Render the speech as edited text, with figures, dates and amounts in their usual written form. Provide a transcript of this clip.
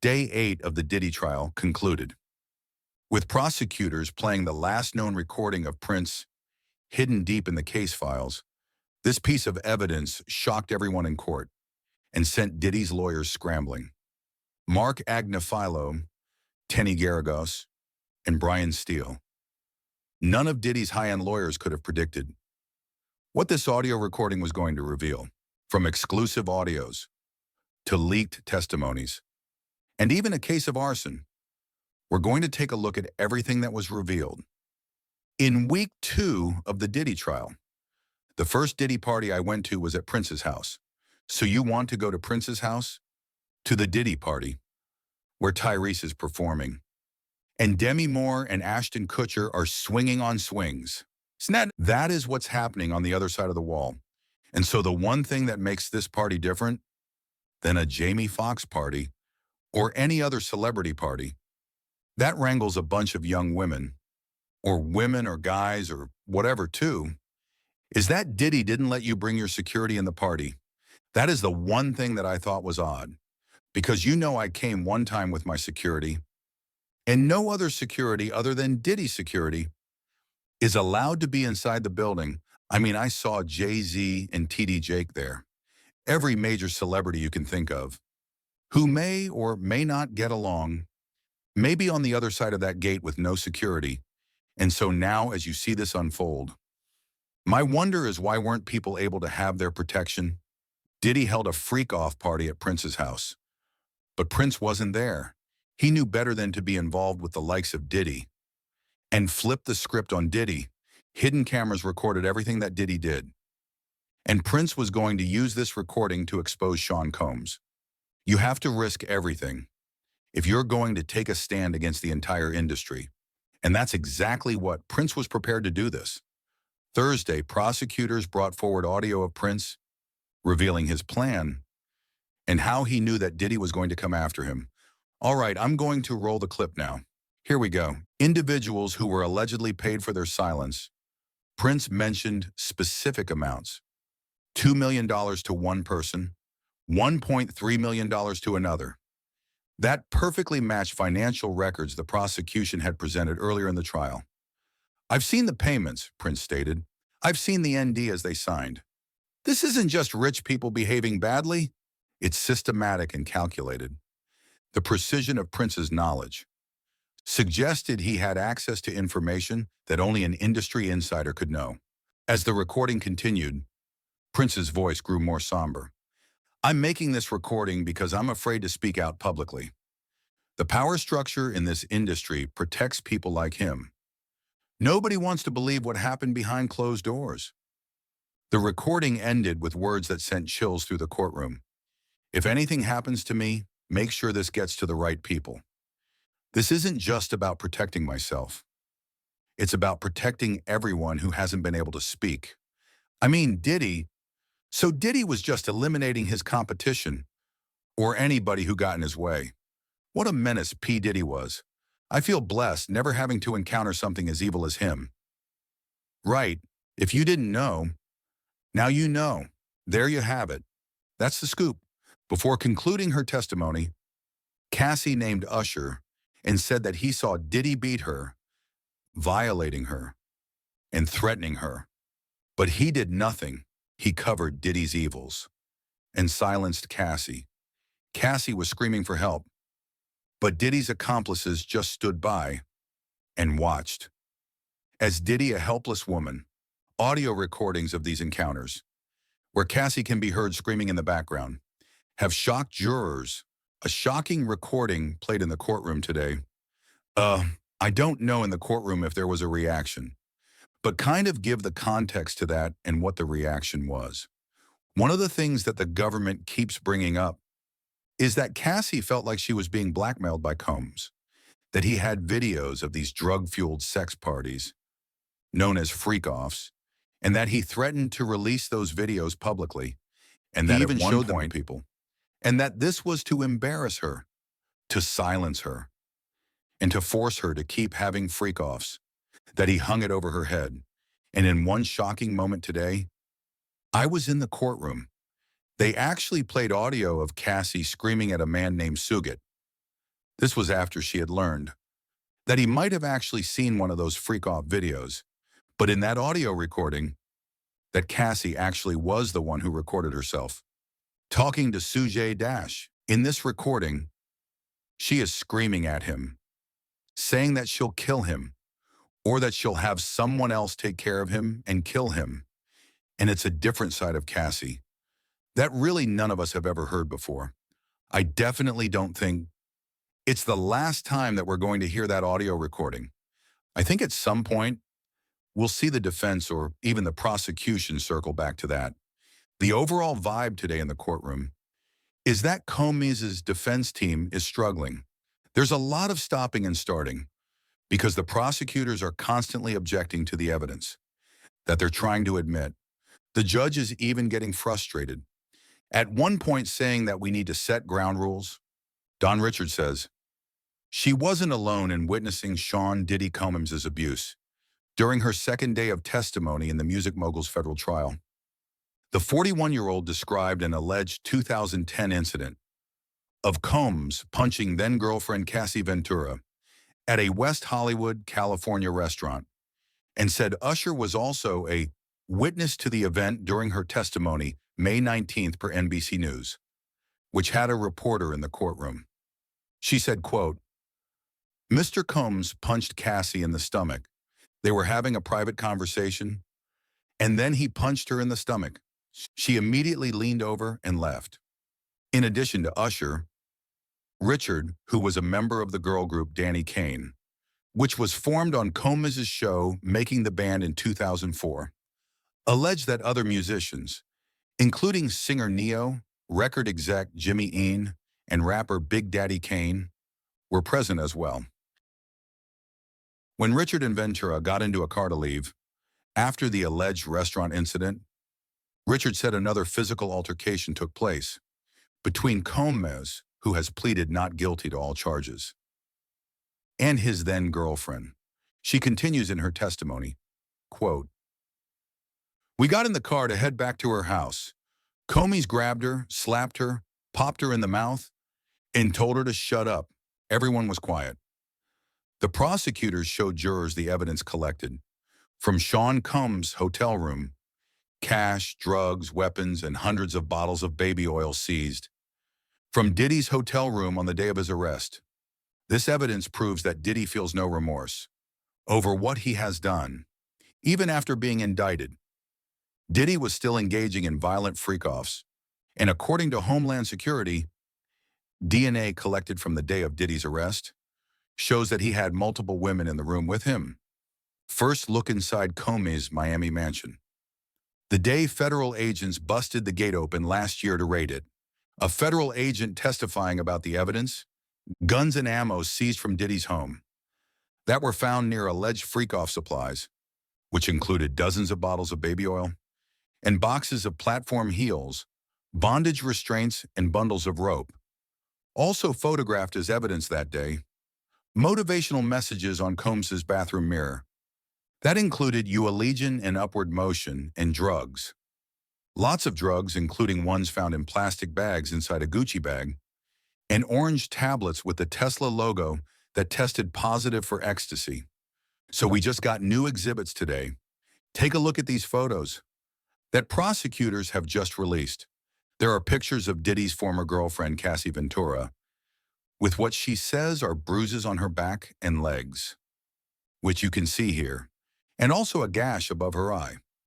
Day 8 of the Diddy trial concluded, with prosecutors playing the last known recording of Prince hidden deep in the case files. This piece of evidence shocked everyone in court and sent Diddy's lawyers scrambling. Mark Agnifilo, Tenny Garagos, and Brian Steele. None of Diddy's high-end lawyers could have predicted what this audio recording was going to reveal, from exclusive audios to leaked testimonies, and even a case of arson. We're going to take a look at everything that was revealed. In week 2 of the Diddy trial, the first Diddy party I went to was at Prince's house. So you want to go to Prince's house? To the Diddy party, where Tyrese is performing. And Demi Moore and Ashton Kutcher are swinging on swings. That is what's happening on the other side of the wall. And so the one thing that makes this party different than a Jamie Foxx party or any other celebrity party, that wrangles a bunch of young women or guys or whatever too, is that Diddy didn't let you bring your security in the party. That is the one thing that I thought was odd. Because you know I came one time with my security, and no other security other than Diddy security is allowed to be inside the building. I mean, I saw Jay-Z and TD Jake there. Every major celebrity you can think of, who may or may not get along, may be on the other side of that gate with no security. And so now, as you see this unfold, my wonder is why weren't people able to have their protection? Diddy held a freak-off party at Prince's house. But Prince wasn't there. He knew better than to be involved with the likes of Diddy. And flipped the script on Diddy. Hidden cameras recorded everything that Diddy did. And Prince was going to use this recording to expose Sean Combs. You have to risk everything if you're going to take a stand against the entire industry. And that's exactly what Prince was prepared to do this. Thursday, prosecutors brought forward audio of Prince revealing his plan and how he knew that Diddy was going to come after him. All right, I'm going to roll the clip now. Here we go. Individuals who were allegedly paid for their silence. Prince mentioned specific amounts. $2 million to one person, $1.3 million to another. That perfectly matched financial records the prosecution had presented earlier in the trial. I've seen the payments, Prince stated. I've seen the ND as they signed. This isn't just rich people behaving badly. It's systematic and calculated. The precision of Prince's knowledge suggested he had access to information that only an industry insider could know. As the recording continued, Prince's voice grew more somber. I'm making this recording because I'm afraid to speak out publicly. The power structure in this industry protects people like him. Nobody wants to believe what happened behind closed doors. The recording ended with words that sent chills through the courtroom. If anything happens to me, make sure this gets to the right people. This isn't just about protecting myself. It's about protecting everyone who hasn't been able to speak. I mean, Diddy. So Diddy was just eliminating his competition or anybody who got in his way. What a menace P. Diddy was. I feel blessed never having to encounter something as evil as him. Right. If you didn't know, now you know. There you have it. That's the scoop. Before concluding her testimony, Cassie named Usher and said that he saw Diddy beat her, violating her, and threatening her. But he did nothing. He covered Diddy's evils and silenced Cassie. Cassie was screaming for help, but Diddy's accomplices just stood by and watched. As Diddy, a helpless woman, audio recordings of these encounters, where Cassie can be heard screaming in the background, have shocked jurors. A shocking recording played in the courtroom today. I don't know in the courtroom if there was a reaction, but kind of give the context to that and what the reaction was. One of the things that the government keeps bringing up is that Cassie felt like she was being blackmailed by Combs, that he had videos of these drug-fueled sex parties, known as freak-offs, and that he threatened to release those videos publicly, and that he even showed them to people, and that this was to embarrass her, to silence her, and to force her to keep having freak-offs, that he hung it over her head. And in one shocking moment today, I was in the courtroom. They actually played audio of Cassie screaming at a man named Sugat. This was after she had learned that he might have actually seen one of those freak-off videos, but in that audio recording, that Cassie actually was the one who recorded herself. Talking to Sujay Dash. In this recording, she is screaming at him, saying that she'll kill him, or that she'll have someone else take care of him and kill him. And it's a different side of Cassie that really none of us have ever heard before. I definitely don't think it's the last time that we're going to hear that audio recording. I think at some point, we'll see the defense or even the prosecution circle back to that. The overall vibe today in the courtroom is that Combs' defense team is struggling. There's a lot of stopping and starting because the prosecutors are constantly objecting to the evidence that they're trying to admit. The judge is even getting frustrated, at one point saying that we need to set ground rules. Don Richard says, she wasn't alone in witnessing Sean Diddy Combs' abuse during her second day of testimony in the music mogul's federal trial. The 41-year-old described an alleged 2010 incident of Combs punching then-girlfriend Cassie Ventura at a West Hollywood, California restaurant, and said Usher was also a witness to the event during her testimony May 19th per NBC News, which had a reporter in the courtroom. She said, quote, Mr. Combs punched Cassie in the stomach. They were having a private conversation, and then he punched her in the stomach. She immediately leaned over and left. In addition to Usher, Richard, who was a member of the girl group Danny Kane, which was formed on Combs' show Making the Band in 2004, alleged that other musicians, including singer Neo, record exec Jimmy Ian, and rapper Big Daddy Kane, were present as well. When Richard and Ventura got into a car to leave, after the alleged restaurant incident, Richard said another physical altercation took place between Combs, who has pleaded not guilty to all charges, and his then-girlfriend. She continues in her testimony, quote, we got in the car to head back to her house. Combs grabbed her, slapped her, popped her in the mouth, and told her to shut up. Everyone was quiet. The prosecutors showed jurors the evidence collected from Sean Combs' hotel room, cash, drugs, weapons, and hundreds of bottles of baby oil seized from Diddy's hotel room on the day of his arrest. This evidence proves that Diddy feels no remorse over what he has done. Even after being indicted, Diddy was still engaging in violent freak-offs, and according to Homeland Security, DNA collected from the day of Diddy's arrest shows that he had multiple women in the room with him. First look inside Combs' Miami mansion. The day federal agents busted the gate open last year to raid it, a federal agent testifying about the evidence, guns and ammo seized from Diddy's home that were found near alleged freak-off supplies, which included dozens of bottles of baby oil and boxes of platform heels, bondage restraints, and bundles of rope. Also photographed as evidence that day, motivational messages on Combs' bathroom mirror. That included "You a Legion" and "Upward Motion" and drugs. Lots of drugs, including ones found in plastic bags inside a Gucci bag, and orange tablets with the Tesla logo that tested positive for ecstasy. So we just got new exhibits today. Take a look at these photos that prosecutors have just released. There are pictures of Diddy's former girlfriend, Cassie Ventura, with what she says are bruises on her back and legs, which you can see here, and also a gash above her eye.